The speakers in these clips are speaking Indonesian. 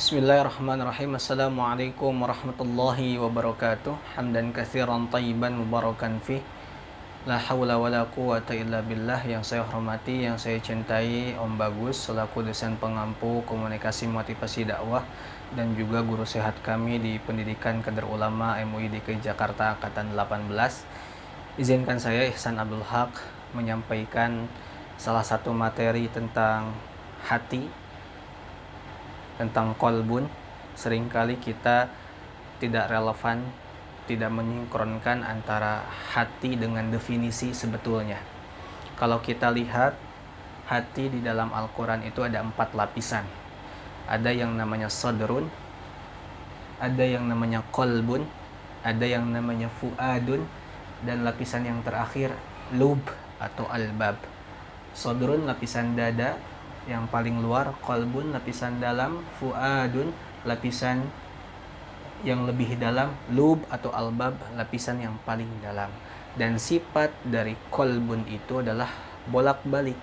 Bismillahirrahmanirrahim. Assalamualaikum warahmatullahi wabarakatuh. Hamdan katsiran thayyiban mubarakan fih. La haula wala quwata illa billah. Yang saya hormati, yang saya cintai, Om Bagus selaku dosen pengampu komunikasi motivasi dakwah dan juga guru sehat kami di Pendidikan Kader Ulama MUI DKI Jakarta angkatan 18. Izinkan saya Ihsan Abdul Haq menyampaikan salah satu materi tentang hati, tentang kolbun. Seringkali kita tidak relevan, tidak menyinkronkan antara hati dengan definisi sebetulnya. Kalau kita lihat hati di dalam Al-Quran itu ada 4 lapisan. Ada yang namanya sadrun, ada yang namanya kolbun, ada yang namanya fuadun, dan lapisan yang terakhir lub atau albab. Sadrun lapisan dada yang paling luar, kolbun lapisan dalam, fuadun lapisan yang lebih dalam, lub atau albab lapisan yang paling dalam. Dan sifat dari kolbun itu adalah bolak-balik.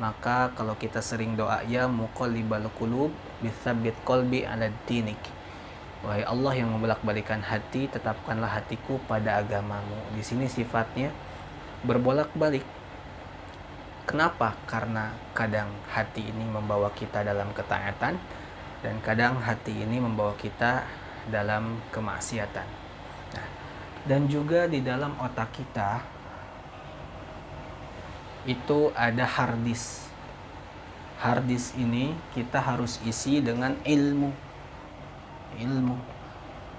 Maka kalau kita sering doa, ya muqallibal qulub bitsabbit qalbi ala dinik, wahai Allah yang membolak-balikan hati, tetapkanlah hatiku pada agamamu. Di sini sifatnya berbolak-balik. Kenapa? Karena kadang hati ini membawa kita dalam ketaatan dan kadang hati ini membawa kita dalam kemaksiatan. Nah, dan juga di dalam otak kita itu ada harddisk. Harddisk ini kita harus isi dengan ilmu.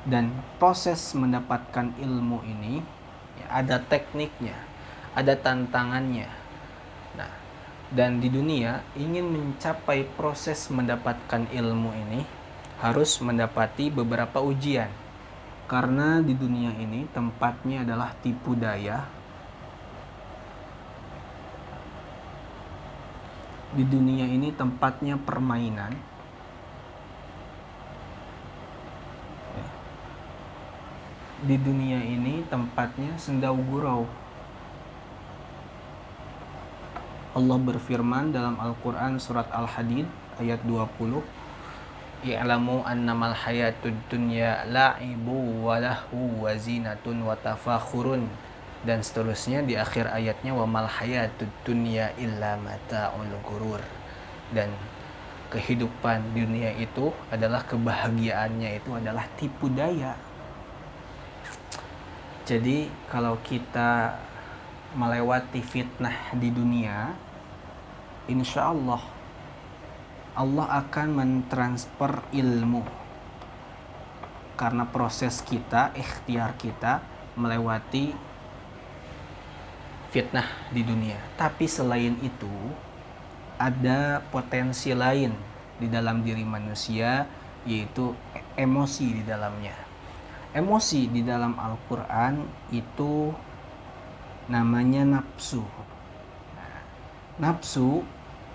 Dan proses mendapatkan ilmu ini ya, ada tekniknya, ada tantangannya. Nah, dan di dunia ingin mencapai proses mendapatkan ilmu ini harus mendapati beberapa ujian. Karena di dunia ini tempatnya adalah tipu daya. Di dunia ini tempatnya permainan. Di dunia ini tempatnya sendau gurau. Allah berfirman dalam Al-Quran surat Al-Hadid ayat 20, i'lamu annamal hayatud dunya la'ibu wa lahu wa zinatun wa tafakhurun, dan seterusnya di akhir ayatnya wa mal hayatud dunya illa mata'ul gurur, dan kehidupan dunia itu adalah kebahagiaannya itu adalah tipu daya. Jadi kalau kita melewati fitnah di dunia, insya Allah akan mentransfer ilmu. Karena proses kita, ikhtiar kita melewati fitnah di dunia. Tapi selain itu, ada potensi lain di dalam diri manusia, yaitu emosi di dalamnya. Emosi di dalam Al-Quran itu namanya nafsu. Nafsu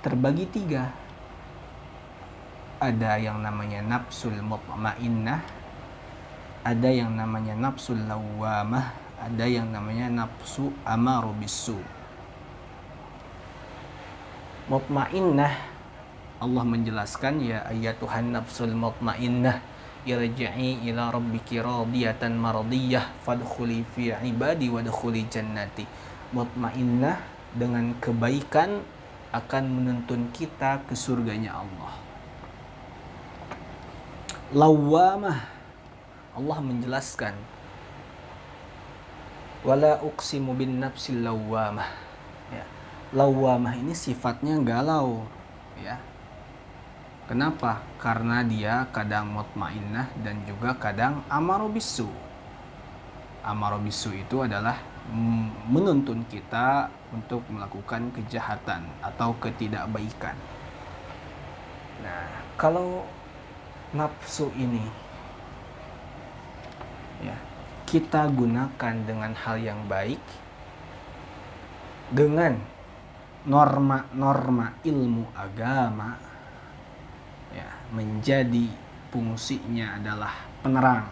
terbagi 3. Ada yang namanya nafsul mutmainnah, ada yang namanya nafsul lawwamah, ada yang namanya nafsu amaru bisu. Mutmainnah, Allah menjelaskan, ya ayyatuhan nafsul mutmainnah irji'i ila rabbiki radiyatan mardiyah fadkhuli fi ibadi wadkhuli jannati. Mutmainnah dengan kebaikan akan menuntun kita ke surganya Allah. Lawwamah, Allah menjelaskan, wala uqsimu bin nafsil lawwamah. Ya. Lawwamah ini sifatnya galau, ya. Kenapa? Karena dia kadang mutmainnah dan juga kadang amaru bisu. Amaru bisu itu adalah menuntun kita untuk melakukan kejahatan atau ketidakbaikan. Nah, kalau nafsu ini ya, kita gunakan dengan hal yang baik, dengan norma-norma ilmu agama, ya, menjadi fungsinya adalah penerang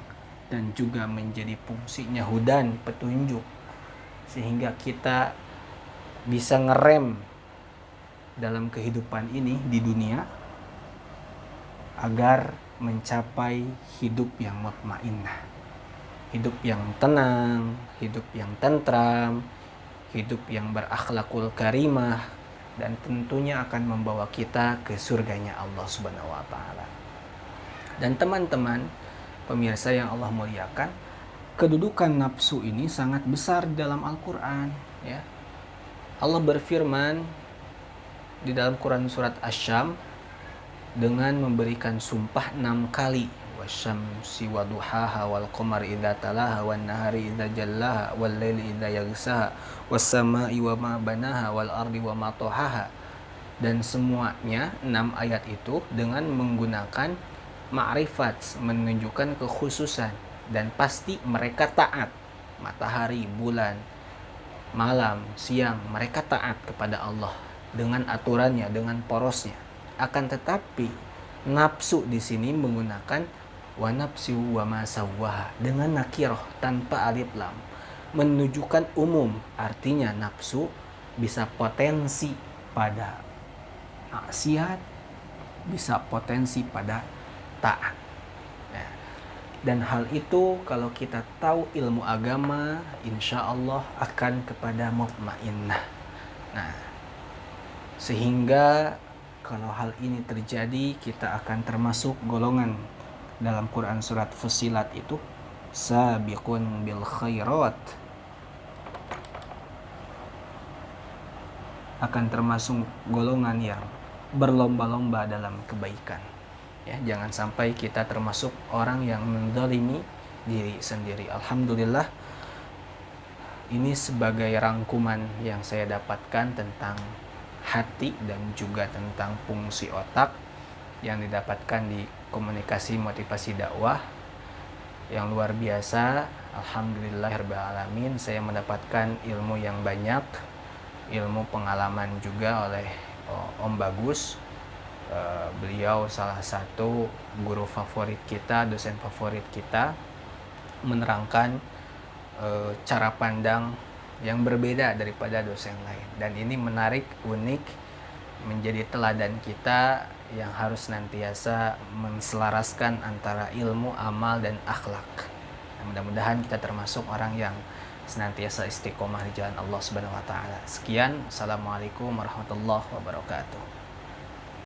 dan juga menjadi fungsinya hudan, petunjuk, sehingga kita bisa ngerem dalam kehidupan ini di dunia, agar mencapai hidup yang mutmainnah, hidup yang tenang, hidup yang tentram, hidup yang berakhlakul karimah, dan tentunya akan membawa kita ke surganya Allah Subhanahu wa taala. Dan teman-teman pemirsa yang Allah muliakan, kedudukan nafsu ini sangat besar di dalam Al-Qur'an, ya. Allah berfirman di dalam Quran surat Asy-Syams dengan memberikan sumpah 6 kali, wasyamsi waduhaha wal qamari idza talaha wan nahari idza jallaha wal laili idza yaghsaha was samai wa ma banaha wal ardi wa ma tahaha. Dan semuanya 6 ayat itu dengan menggunakan ma'rifat, menunjukkan kekhususan, dan pasti mereka taat. Matahari, bulan, malam, siang, mereka taat kepada Allah dengan aturannya, dengan porosnya. Akan tetapi nafsu di sini menggunakan wa nafsi wa ma sawwaha dengan nakirah tanpa alif lam, menunjukkan umum. Artinya nafsu bisa potensi pada maksiat, bisa potensi pada taat. Nah, dan hal itu kalau kita tahu ilmu agama, insya Allah akan kepada mutmainnah. Nah, sehingga kalau hal ini terjadi, kita akan termasuk golongan dalam Quran surat Fussilat itu, sabiqun bil khairat, akan termasuk golongan yang berlomba-lomba dalam kebaikan. Ya, jangan sampai kita termasuk orang yang menzalimi diri sendiri. Alhamdulillah, ini sebagai rangkuman yang saya dapatkan tentang hati dan juga tentang fungsi otak yang didapatkan di komunikasi motivasi dakwah yang luar biasa. Alhamdulillahirabbil alamin, saya mendapatkan ilmu yang banyak, ilmu pengalaman juga oleh Om Bagus. Beliau salah satu guru favorit kita, dosen favorit kita, menerangkan cara pandang yang berbeda daripada dosen lain, dan ini menarik, unik, menjadi teladan kita yang harus senantiasa menselaraskan antara ilmu, amal, dan akhlak. Nah, mudah-mudahan kita termasuk orang yang senantiasa istiqomah di jalan Allah Subhanahu wa taala. Sekian, assalamualaikum warahmatullahi wabarakatuh.